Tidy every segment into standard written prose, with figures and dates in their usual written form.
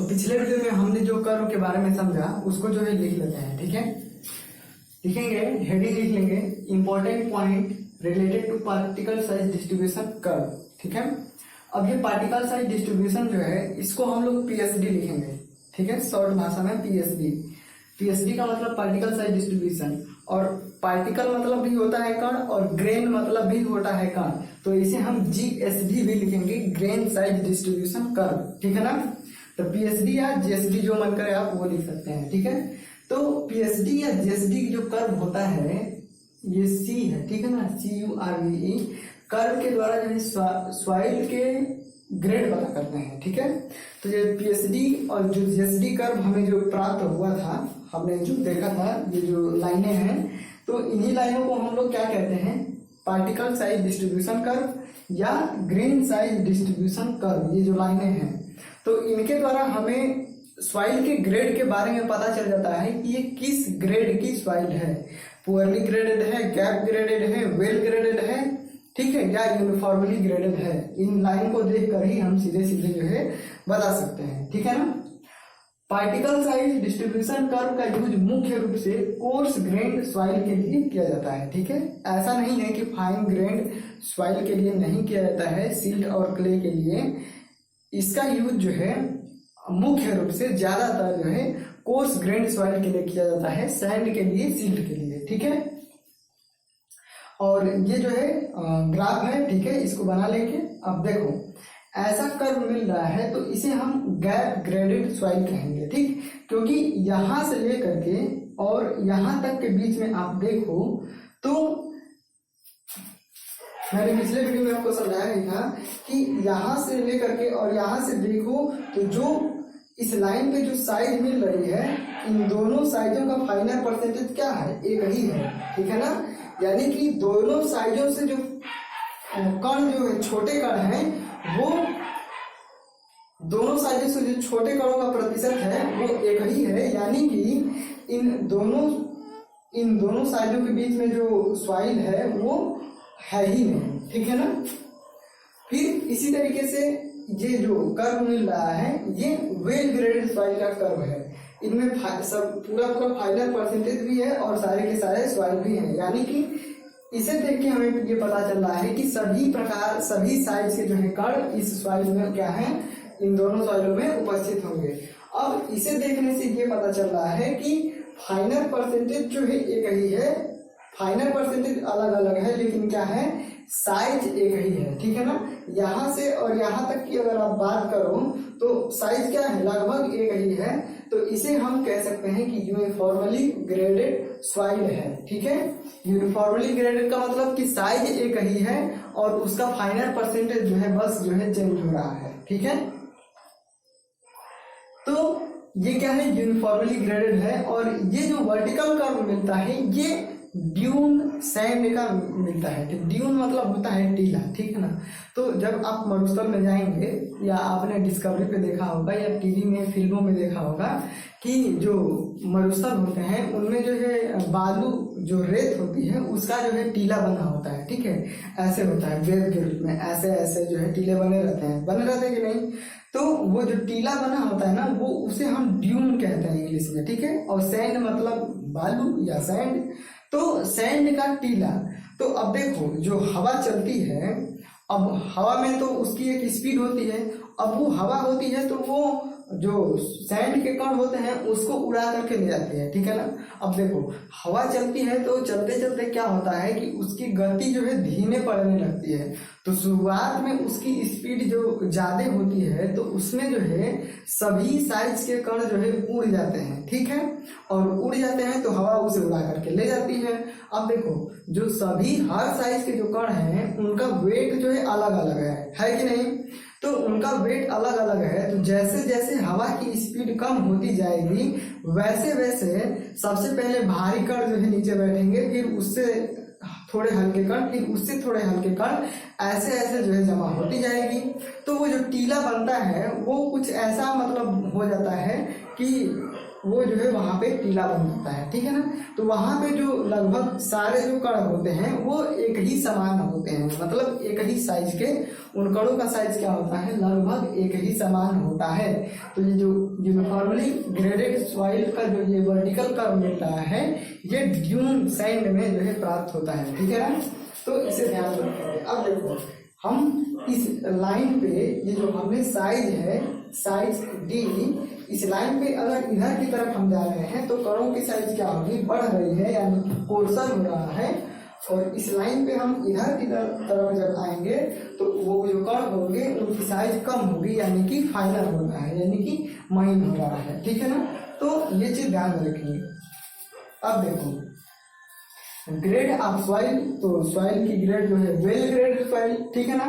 तो पिछले वीडियो में हमने जो कर्व के बारे में समझा उसको जो है लिख लेते हैं। ठीक है, लिखेंगे, हेडिंग लिख लेंगे important point related to particle size distribution curve. ठीक है, अब ये पार्टिकल साइज डिस्ट्रीब्यूशन जो है इसको हम लोग पीएसडी लिखेंगे। ठीक है, शॉर्ट भाषा में पीएसडी। पीएसडी का मतलब पार्टिकल साइज डिस्ट्रीब्यूशन, और पार्टिकल मतलब भी होता है कण और ग्रेन मतलब भी होता है कण, तो इसे हम जीएसडी भी लिखेंगे, ग्रेन साइज डिस्ट्रीब्यूशन कर्व। ठीक है ना, तो पीएसडी या जीएसडी जो मन करे आप वो लिख सकते हैं। ठीक है, तो पीएसडी या जीएसडी जो कर्व होता है ये सी है। ठीक है ना, CURVE कर्व के द्वारा जो है सॉइल के ग्रेड पता करते हैं। ठीक है, तो ये पीएसडी और जो जीएसडी कर्व हमें जो प्राप्त हुआ था, हमने जो देखा था, ये जो लाइनें हैं, तो इन्हीं लाइनों को हम लोग क्या कहते हैं, पार्टिकल साइज डिस्ट्रीब्यूशन कर्व या ग्रेन साइज डिस्ट्रीब्यूशन कर्व। ये जो लाइनें हैं तो इनके द्वारा हमें सॉइल के ग्रेड के बारे में पता चल जाता है कि ये किस ग्रेड की सॉइल है, पुअरली ग्रेडेड है, गैप ग्रेडेड है, वेल ग्रेडेड है, ठीक है, या यूनिफॉर्मली ग्रेडेड है। इन लाइन को देखकर ही हम सीधे सीधे जो है बता सकते हैं। ठीक है ना, पार्टिकल साइज डिस्ट्रीब्यूशन कर्व का यूज मुख्य रूप से कोर्स ग्रेन्ड सॉइल के लिए किया जाता है। ठीक है, ऐसा नहीं है कि फाइन ग्रेन्ड सॉइल के लिए नहीं किया जाता है, सिल्ट और क्ले के लिए इसका यूज जो है मुख्य रूप से ज्यादातर जो है कोर्स ग्रेन्ड सॉइल के लिए किया जाता है, सैंड के लिए, सिल्ट के लिए। ठीक है, और ये जो है ग्राफ है। ठीक है, इसको बना लेंगे। अब देखो ऐसा कर्व मिल रहा है तो इसे हम गैप ग्रेडेड सॉइल कहेंगे। ठीक, क्योंकि यहां से लेकर के और यहां तक के बीच में आप देखो तो मैंने पिछले वीडियो में आपको समझाया ही था कि यहां से लेकर के और यहां से देखो तो जो इस लाइन पे जो साइज मिल रही है, इन दोनों साइजों का फाइनल परसेंटेज क्या है, एक ही है। ठीक है ना, यानी कि दोनों साइजों से जो कण जो है, छोटे कण हैं, वो दोनों साइजों से जो छोटे कणों का प्रतिशत है वो एक ही है, यानी कि इन दोनों साइजों के बीच में जो सॉइल है वो है ही नहीं। ठीक है ना, फिर इसी तरीके से ये जो कर्व मिल रहा है ये वेल ग्रेडेड सॉइल का कर्व है। इनमें सब पूरा फाइनल परसेंटेज भी है और सारे के सारे सॉइल भी हैं, यानी कि इसे देख के हमें ये पता चल रहा है कि सभी साइज के जो है कण इस सॉइल में क्या है, इन दोनों सॉइलों में उपस्थित होंगे। अब इसे देखने से ये पता चल रहा है कि फाइनल परसेंटेज जो है एक ही है, फाइनल परसेंटेज अलग अलग है लेकिन क्या है, साइज एक ही है। ठीक है ना, यहां से और यहां तक की अगर आप बात करो तो साइज क्या है, लगभग एक ही है, तो इसे हम कह सकते हैं कि यूनिफॉर्मली ग्रेडेड सॉइल है। ठीक है, यूनिफॉर्मली ग्रेडेड का मतलब कि साइज एक ही है और उसका फाइनल परसेंटेज जो है बस जो है चेंज हो रहा है। ठीक है, तो ये क्या है, यूनिफॉर्मली ग्रेडेड है। और ये जो वर्टिकल कर्व मिलता है ये ड्यून सैंड का मिलता है। ड्यून मतलब होता है टीला। ठीक है ना, तो जब आप मरुस्थल में जाएंगे या आपने डिस्कवरी पे देखा होगा या टीवी में फिल्मों में देखा होगा कि जो मरुस्थल होते हैं उनमें जो है बालू जो रेत होती है उसका जो है टीला बना होता है। ठीक है, ऐसे होता है वेब के रूप में, ऐसे ऐसे जो है टीले बने रहते हैं कि नहीं, तो वो जो टीला बना होता है ना वो उसे हम ड्यून कहते हैं इंग्लिश में। ठीक है, और सैंड मतलब बालू या सैंड, तो सैंड का टीला। तो अब देखो जो हवा चलती है, अब हवा में तो उसकी एक स्पीड होती है, अब वो हवा होती है तो वो जो सैंड के कण होते हैं उसको उड़ा करके ले जाती है। ठीक है ना, अब देखो हवा चलती है तो चलते चलते क्या होता है कि उसकी गति जो है धीमे पड़ने लगती है, तो शुरुआत में उसकी स्पीड जो ज्यादा होती है तो उसमें जो है सभी साइज के कण जो है उड़ जाते हैं। ठीक है, और उड़ जाते हैं तो हवा उसे उड़ा करके ले जाती है। अब देखो जो सभी हर साइज के जो कण हैं उनका वेट जो है अलग अलग है कि नहीं, तो उनका वेट अलग अलग है, तो जैसे जैसे हवा की स्पीड कम होती जाएगी वैसे वैसे सबसे पहले भारी कण जो है नीचे बैठेंगे, फिर उससे थोड़े हल्के कण, फिर उससे थोड़े हल्के कण, ऐसे ऐसे जो है जमा होती जाएगी। तो वो जो टीला बनता है वो कुछ ऐसा मतलब हो जाता है कि वो जो है वहां पे टीला बन जाता है, ठीक है ना। तो वहां पे जो लगभग सारे जो कण होते हैं वो एक ही समान होते हैं, मतलब एक ही साइज के, उन कणों का साइज क्या होता है, लगभग एक ही समान होता है। तो ये जो यूनिफॉर्मली ग्रेडेड सॉइल का जो ये वर्टिकल कर्व मिल रहा है ये ड्यून सैंड में जो है प्राप्त होता है, ठीक है ना। तो इसे ध्यान रखेंगे। अब देखो हम इस लाइन पे ये जो हमने साइज है, साइज डी, इस लाइन पे अगर इधर की तरफ हम जा रहे हैं तो कणों की साइज क्या होगी, बढ़ रही है, यानी कोर्सर हो रहा है। और इस लाइन पे हम इधर की तरफ जब आएंगे तो वो जो कण होंगे उनकी साइज कम होगी, यानी कि फाइनल हो रहा है, यानी कि माइन हो रहा है, ठीक है ना। तो ये चीज ध्यान रखिए। अब देखो ग्रेड ऑफ सॉइल, तो सॉइल की ग्रेड जो है वेल ग्रेडेड सॉइल, ठीक है ना।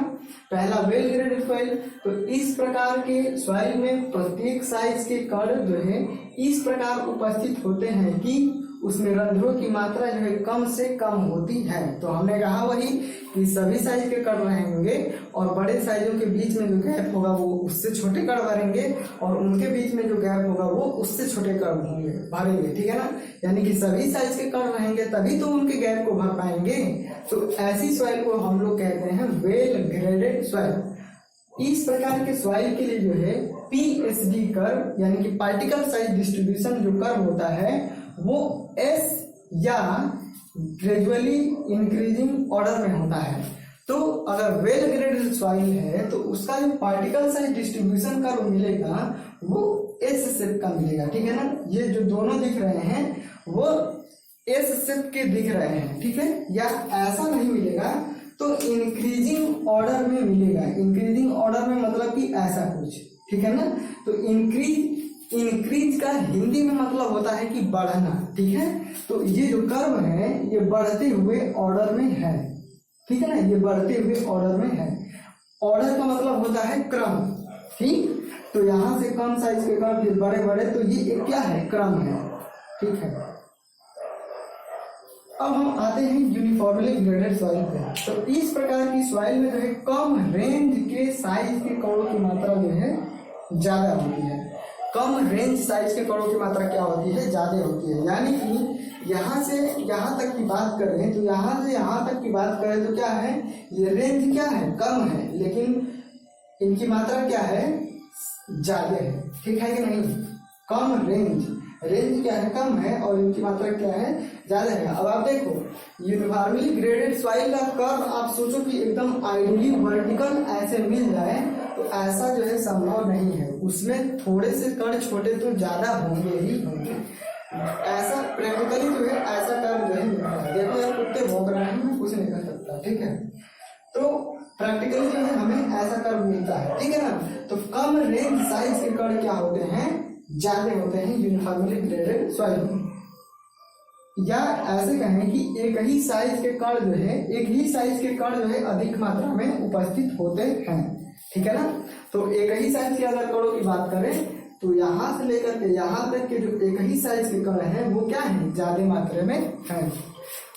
पहला वेल ग्रेडेड सॉइल, तो इस प्रकार के सॉइल में प्रत्येक साइज के कण जो है इस प्रकार उपस्थित होते हैं कि उसमें रंध्रों की मात्रा जो है कम से कम होती है। तो हमने कहा वही कि सभी साइज के कण रहेंगे और बड़े साइजों के बीच में जो गैप होगा वो उससे छोटे कण भरेंगे और उनके बीच में जो गैप होगा वो उससे छोटे कण होंगे भरेंगे, ठीक है ना। यानी कि सभी साइज के कण रहेंगे तभी तो उनके गैप को भर पाएंगे। तो ऐसी सॉइल को हम लोग कहते हैं वेल ग्रेडेड सॉइल। इस प्रकार के सॉइल के लिए जो है पीएसडी कर्व यानी कि पार्टिकल साइज डिस्ट्रीब्यूशन जो कर्व होता है वो एस या ग्रेजुअली इंक्रीजिंग ऑर्डर में होता है। तो अगर वेल ग्रेडेड सॉइल है तो उसका जो पार्टिकल साइज डिस्ट्रीब्यूशन कर्व मिलेगा वो एस शेप का मिलेगा, ठीक है ना। ये जो दोनों दिख रहे हैं वो एस शेप के दिख रहे हैं, ठीक है। या ऐसा नहीं मिलेगा तो इंक्रीजिंग ऑर्डर में मिलेगा। इंक्रीजिंग ऑर्डर में मतलब कि ऐसा कुछ, ठीक है ना। तो इंक्रीज का हिंदी में मतलब होता है कि बढ़ना, ठीक है। तो ये जो कर्व है ये बढ़ते हुए ऑर्डर में है, ठीक है ना। ये बढ़ते हुए ऑर्डर में है। ऑर्डर का मतलब होता है क्रम, ठीक। तो यहां से कम साइज के कर्व बड़े बड़े, तो ये क्या है, क्रम है, ठीक है। अब हम आते हैं यूनिफॉर्मली ग्रेडेड सॉइल पे। तो इस प्रकार की सॉइल में जो है कम रेंज के साइज के कणों की मात्रा जो है ज्यादा होती है। कम रेंज साइज के कणों की मात्रा क्या होती है, ज्यादा होती है। यानी कि यहाँ से यहाँ तक की बात करें तो यहाँ से यहाँ तक की बात करें तो क्या है, ये रेंज क्या है, कम है, लेकिन इनकी मात्रा क्या है, ज्यादा है, ठीक है कि नहीं। कम रेंज क्या है, कम है, और इनकी मात्रा क्या है, ज्यादा है। अब आप देखो यूनिफॉर्मली ग्रेडेड सॉइल का कर्व आप सोचो कि एकदम आइडियली वर्टिकल ऐसे मिल जाए तो ऐसा जो है संभव नहीं है। उसमें थोड़े से कण छोटे तो ज्यादा होंगे ही होंगे। ऐसा प्रैक्टिकली जो है ऐसा कर्व जो है मिलता है। देखो यार कुत्ते भौंक रहे हैं, मैं कुछ नहीं कर सकता, ठीक है। तो प्रैक्टिकली जो है हमें ऐसा कर्व मिलता है, ठीक है ना। तो कम रेंज साइज के कण क्या होते हैं, ज्यादा होते हैं यूनिफॉर्मली ग्रेडेड सॉइल में। या ऐसे कहें कि एक ही साइज के कण जो है, एक ही साइज के कण जो है अधिक मात्रा में उपस्थित होते हैं, ठीक है ना। तो एक ही साइज के अगर कणों की बात करें तो यहाँ से लेकर के यहाँ तक के जो एक ही साइज के कण है वो क्या है, ज्यादा मात्रा में है।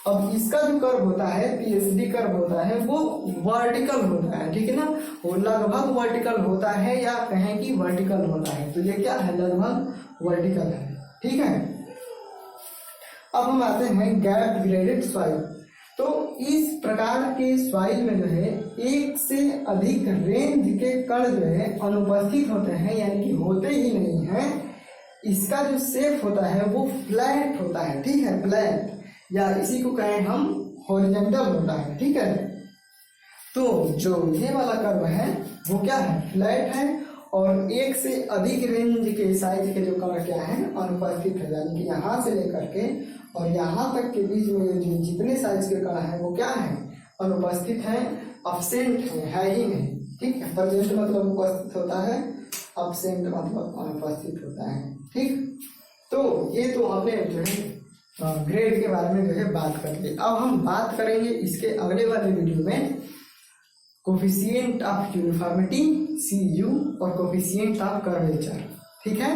अब इसका जो कर्व होता है, पीएसडी कर्व होता है, वो वर्टिकल होता है, ठीक है ना। वो लगभग वर्टिकल होता है या कहें कि वर्टिकल होता है। तो ये क्या है, लगभग वर्टिकल है, ठीक है। अब हम आते हैं गैप ग्रेडेड सॉइल। तो इस प्रकार के सॉइल में जो है एक से अधिक रेंज के कण जो है अनुपस्थित होते हैं, यानी कि होते ही नहीं है। इसका जो शेप होता है वो फ्लैट होता है, ठीक है, फ्लैट, या इसी को कहें हम हॉरिजॉन्टल होता है, ठीक है। तो जो ये वाला कर्व है वो क्या है, फ्लैट है, और एक से अधिक रेंज के साइज के जो कण क्या है, अनुपस्थित है। यानी कि यहाँ से लेकर के और यहाँ तक के बीच में जो जितने साइज के कण है वो क्या है, अनुपस्थित है, अब्सेंट है ही नहीं, ठीक है। प्रेजेंट मतलब उपस्थित होता है, अब्सेंट मतलब अनुपस्थित होता है, ठीक। तो ये तो हमने जो है ग्रेड के बारे में जो है बात कर ली। अब हम बात करेंगे इसके अगले वाले वीडियो में कोफिशिएंट ऑफ यूनिफॉर्मिटी CU और कोफिशिएंट ऑफ कर्वेचर, ठीक है।